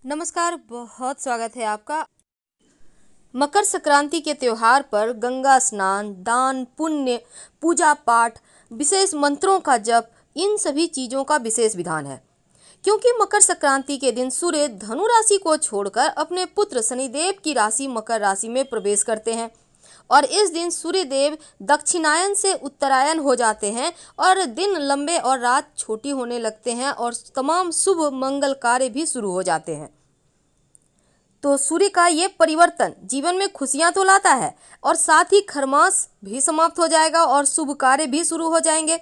नमस्कार, बहुत स्वागत है आपका। मकर संक्रांति के त्योहार पर गंगा स्नान, दान, पुण्य, पूजा पाठ, विशेष मंत्रों का जप, इन सभी चीजों का विशेष विधान है। क्योंकि मकर संक्रांति के दिन सूर्य धनु राशि को छोड़कर अपने पुत्र शनिदेव की राशि मकर राशि में प्रवेश करते हैं और इस दिन सूर्य देव दक्षिणायन से उत्तरायण हो जाते हैं और दिन लंबे और रात छोटी होने लगते हैं और तमाम शुभ मंगल कार्य भी शुरू हो जाते हैं। तो सूर्य का ये परिवर्तन जीवन में खुशियां तो लाता है और साथ ही खरमास भी समाप्त हो जाएगा और शुभ कार्य भी शुरू हो जाएंगे।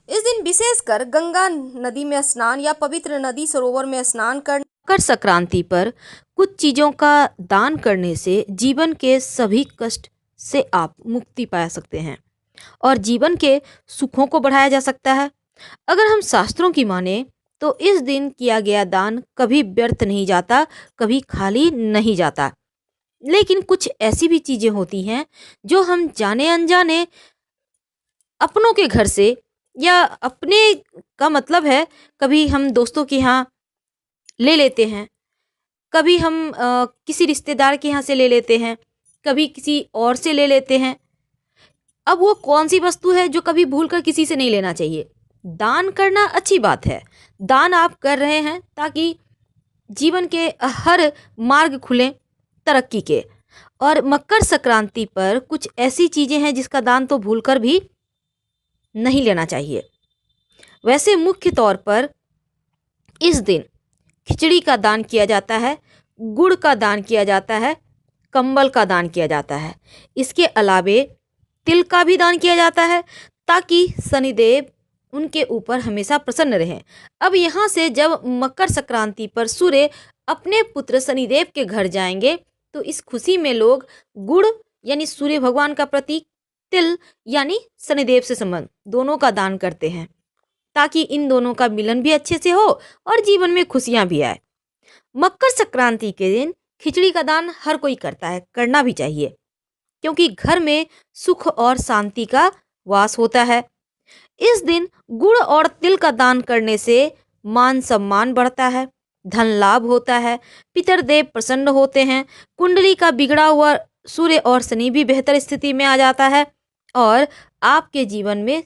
इस दिन विशेषकर गंगा नदी में स्नान या पवित्र नदी सरोवर में स्नान कर मकर संक्रांति पर कुछ चीजों का दान करने से जीवन के सभी कष्ट से आप मुक्ति पा सकते हैं और जीवन के सुखों को बढ़ाया जा सकता है। अगर हम शास्त्रों की माने तो इस दिन किया गया दान कभी व्यर्थ नहीं जाता, कभी खाली नहीं जाता। लेकिन कुछ ऐसी भी चीजें होती हैं जो हम जाने अनजाने अपनों के घर से या अपने का मतलब है, कभी हम दोस्तों के यहाँ ले लेते हैं, कभी हम किसी रिश्तेदार के यहाँ से ले लेते हैं, कभी किसी और से ले लेते हैं। अब वो कौन सी वस्तु है जो कभी भूलकर किसी से नहीं लेना चाहिए। दान करना अच्छी बात है, दान आप कर रहे हैं ताकि जीवन के हर मार्ग खुलें तरक्की के। और मकर संक्रांति पर कुछ ऐसी चीज़ें हैं जिसका दान तो भूलकर भी नहीं लेना चाहिए। वैसे मुख्य तौर पर इस दिन खिचड़ी का दान किया जाता है, गुड़ का दान किया जाता है, कंबल का दान किया जाता है। इसके अलावे तिल का भी दान किया जाता है ताकि शनिदेव उनके ऊपर हमेशा प्रसन्न रहें। अब यहाँ से जब मकर संक्रांति पर सूर्य अपने पुत्र शनिदेव के घर जाएंगे तो इस खुशी में लोग गुड़ यानी सूर्य भगवान का प्रतीक, तिल यानी शनिदेव से संबंध, दोनों का दान करते हैं ताकि इन दोनों का मिलन भी अच्छे से हो और जीवन में खुशियां भी आए। मकर संक्रांति के दिन खिचड़ी का दान हर कोई करता है, करना भी चाहिए, क्योंकि घर में सुख और शांति का वास होता है। इस दिन गुड़ और तिल का दान करने से मान सम्मान बढ़ता है, धन लाभ होता है, पितरदेव प्रसन्न होते हैं, कुंडली का बिगड़ा हुआ सूर्य और शनि भी बेहतर स्थिति में आ जाता है और आपके जीवन में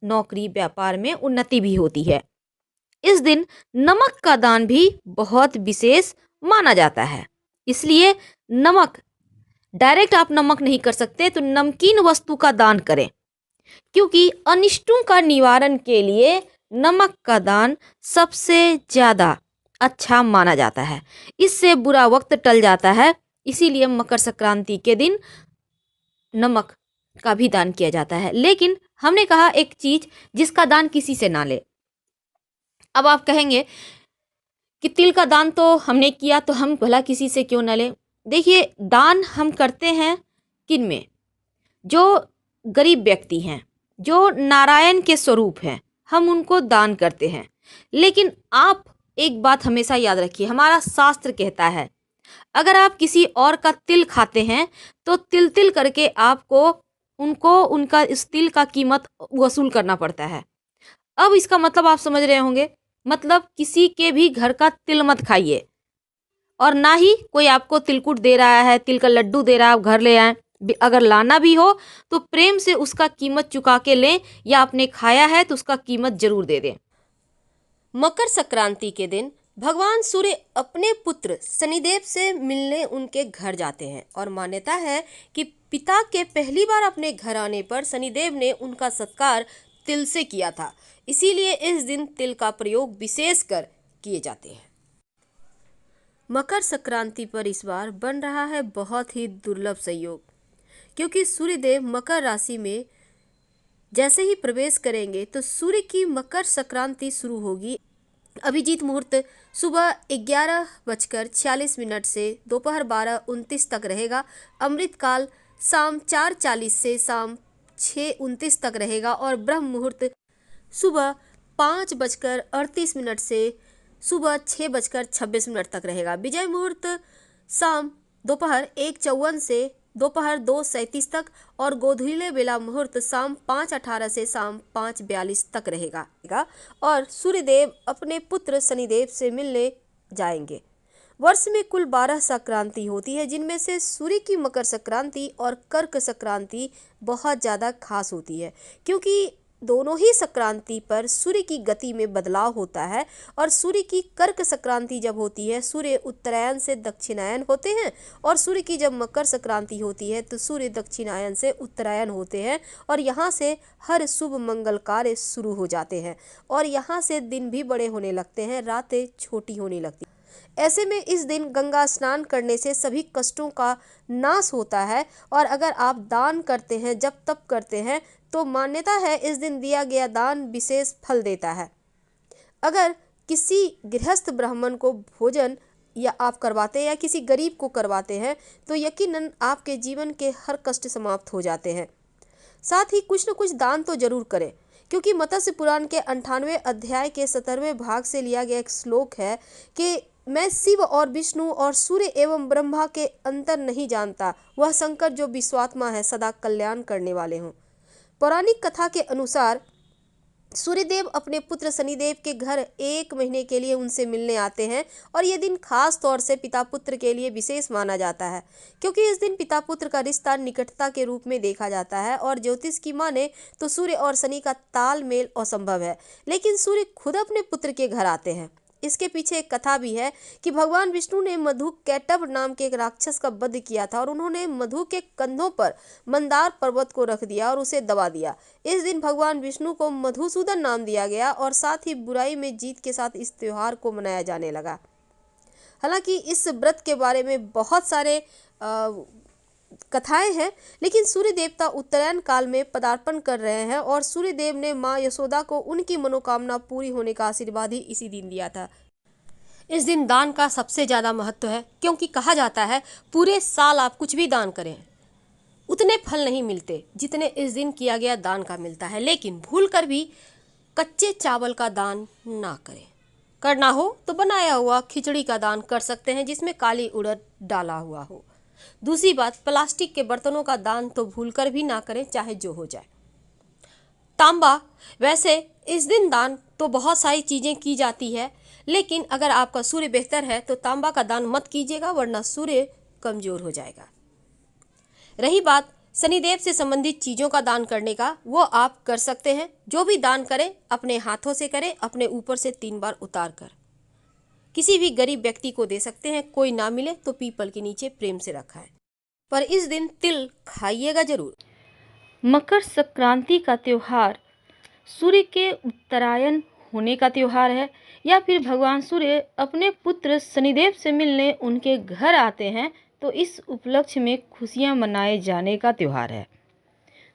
नौकरी व्यापार में उन्नति भी होती है। इस दिन नमक का दान भी बहुत विशेष माना जाता है, इसलिए नमक डायरेक्ट आप नमक नहीं कर सकते तो नमकीन वस्तु का दान करें, क्योंकि अनिष्टों का निवारण के लिए नमक का दान सबसे ज़्यादा अच्छा माना जाता है। इससे बुरा वक्त टल जाता है, इसीलिए मकर संक्रांति के दिन नमक का भी दान किया जाता है। लेकिन हमने कहा एक चीज़ जिसका दान किसी से ना ले। अब आप कहेंगे कि तिल का दान तो हमने किया तो हम भला किसी से क्यों ना लें। देखिए, दान हम करते हैं किन में? जो गरीब व्यक्ति हैं, जो नारायण के स्वरूप हैं, हम उनको दान करते हैं। लेकिन आप एक बात हमेशा याद रखिए, हमारा शास्त्र कहता है अगर आप किसी और का तिल खाते हैं तो तिल तिल करके आपको उनका इस तिल का कीमत वसूल करना पड़ता है। अब इसका मतलब आप समझ रहे होंगे, मतलब किसी के भी घर का तिल मत खाइए और ना ही कोई आपको तिलकुट दे रहा है, तिल का लड्डू दे रहा है, आप घर ले आए। अगर लाना भी हो तो प्रेम से उसका कीमत चुका के लें, या आपने खाया है तो उसका कीमत जरूर दे दें। मकर संक्रांति के दिन भगवान सूर्य अपने पुत्र शनिदेव से मिलने उनके घर जाते हैं और मान्यता है कि पिता के पहली बार अपने घर आने पर शनिदेव ने उनका सत्कार तिल से किया था, इसीलिए इस दिन तिल का प्रयोग विशेषकर किए जाते हैं। मकर संक्रांति पर इस बार बन रहा है बहुत ही दुर्लभ संयोग, क्योंकि सूर्यदेव मकर राशि में जैसे ही प्रवेश करेंगे तो सूर्य की मकर संक्रांति शुरू होगी। अभिजीत मुहूर्त सुबह 11:46 से दोपहर 12:29 तक रहेगा। अमृत काल शाम 4:40 से शाम 6:29 तक रहेगा और ब्रह्म मुहूर्त सुबह 5:38 से सुबह 6:26 तक रहेगा। विजय मुहूर्त शाम दोपहर 1:54 से दोपहर 2:37 तक और गोधूली बेला मुहूर्त शाम 5:18 से शाम 5:42 तक रहेगा। और सूर्यदेव अपने पुत्र शनिदेव से मिलने जाएंगे। वर्ष में कुल 12 संक्रांति होती है, जिनमें से सूर्य की मकर संक्रांति और कर्क संक्रांति बहुत ज़्यादा खास होती है, क्योंकि दोनों ही संक्रांति पर सूर्य की गति में बदलाव होता है। और सूर्य की कर्क संक्रांति जब होती है, सूर्य उत्तरायण से दक्षिणायन होते हैं, और सूर्य की जब मकर संक्रांति होती है तो सूर्य दक्षिणायन से उत्तरायण होते हैं। और यहाँ से हर शुभ मंगल कार्य शुरू हो जाते हैं, और यहाँ से दिन भी बड़े होने लगते हैं, रातें छोटी होने लगती हैं। ऐसे में इस दिन गंगा स्नान करने से सभी कष्टों का नाश होता है। और अगर आप दान करते हैं, जब तप करते हैं, तो मान्यता है इस दिन दिया गया दान विशेष फल देता है। अगर किसी गृहस्थ ब्राह्मण को भोजन या आप करवाते हैं या किसी गरीब को करवाते हैं, तो यकीनन आपके जीवन के हर कष्ट समाप्त हो जाते हैं। साथ ही कुछ न कुछ दान तो जरूर करें, क्योंकि मत्स्य पुराण के 98वें अध्याय के 17वें भाग से लिया गया एक श्लोक है कि मैं शिव और विष्णु और सूर्य एवं ब्रह्मा के अंतर नहीं जानता, वह शंकर जो विश्वात्मा है सदा कल्याण करने वाले हों। पौराणिक कथा के अनुसार सूर्यदेव अपने पुत्र शनिदेव के घर 1 महीने के लिए उनसे मिलने आते हैं, और ये दिन खास तौर से पिता पुत्र के लिए विशेष माना जाता है, क्योंकि इस दिन पिता पुत्र का रिश्ता निकटता के रूप में देखा जाता है। और ज्योतिष की माने तो सूर्य और शनि का तालमेल असंभव है, लेकिन सूर्य खुद अपने पुत्र के घर आते हैं। इसके पीछे एक कथा भी है कि भगवान विष्णु ने मधु कैटभ नाम के एक राक्षस का वध किया था, और उन्होंने मधु के कंधों पर मंदार पर्वत को रख दिया और उसे दबा दिया। इस दिन भगवान विष्णु को मधुसूदन नाम दिया गया, और साथ ही बुराई में जीत के साथ इस त्योहार को मनाया जाने लगा। हालांकि इस व्रत के बारे में बहुत सारे कथाएं हैं, लेकिन सूर्य देवता उत्तरायण काल में पदार्पण कर रहे हैं, और सूर्य देव ने माँ यशोदा को उनकी मनोकामना पूरी होने का आशीर्वाद ही इसी दिन दिया था। इस दिन दान का सबसे ज़्यादा महत्व है, क्योंकि कहा जाता है पूरे साल आप कुछ भी दान करें उतने फल नहीं मिलते जितने इस दिन किया गया दान का मिलता है। लेकिन भूल कर भी कच्चे चावल का दान ना करें। करना हो तो बनाया हुआ खिचड़ी का दान कर सकते हैं, जिसमें काली उड़द डाला हुआ हो। दूसरी बात, प्लास्टिक के बर्तनों का दान तो भूलकर भी ना करें, चाहे जो हो जाए। तांबा, वैसे इस दिन दान तो बहुत सारी चीज़ें की जाती है, लेकिन अगर आपका सूर्य बेहतर है तो तांबा का दान मत कीजिएगा, वरना सूर्य कमज़ोर हो जाएगा। रही बात शनिदेव से संबंधित चीज़ों का दान करने का, वो आप कर सकते हैं। जो भी दान करें अपने हाथों से करें, अपने ऊपर से 3 बार उतार कर। किसी भी गरीब व्यक्ति को दे सकते हैं, कोई ना मिले तो पीपल के नीचे प्रेम से रखा है। पर इस दिन तिल खाइएगा जरूर। मकर संक्रांति का त्यौहार सूर्य के उत्तरायण होने का त्यौहार है, या फिर भगवान सूर्य अपने पुत्र शनिदेव से मिलने उनके घर आते हैं, तो इस उपलक्ष्य में खुशियां मनाए जाने का त्यौहार है।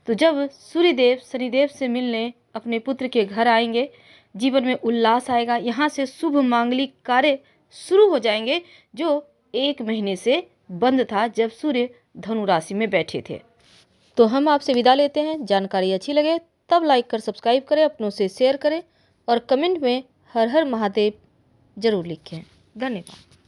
तो जब सूर्यदेव शनिदेव से मिलने अपने पुत्र के घर आएंगे, जीवन में उल्लास आएगा। यहाँ से शुभ मांगलिक कार्य शुरू हो जाएंगे, जो 1 महीने से बंद था जब सूर्य धनु राशि में बैठे थे। तो हम आपसे विदा लेते हैं। जानकारी अच्छी लगे तब लाइक कर सब्सक्राइब करें, अपनों से शेयर करें, और कमेंट में हर हर महादेव जरूर लिखें। धन्यवाद।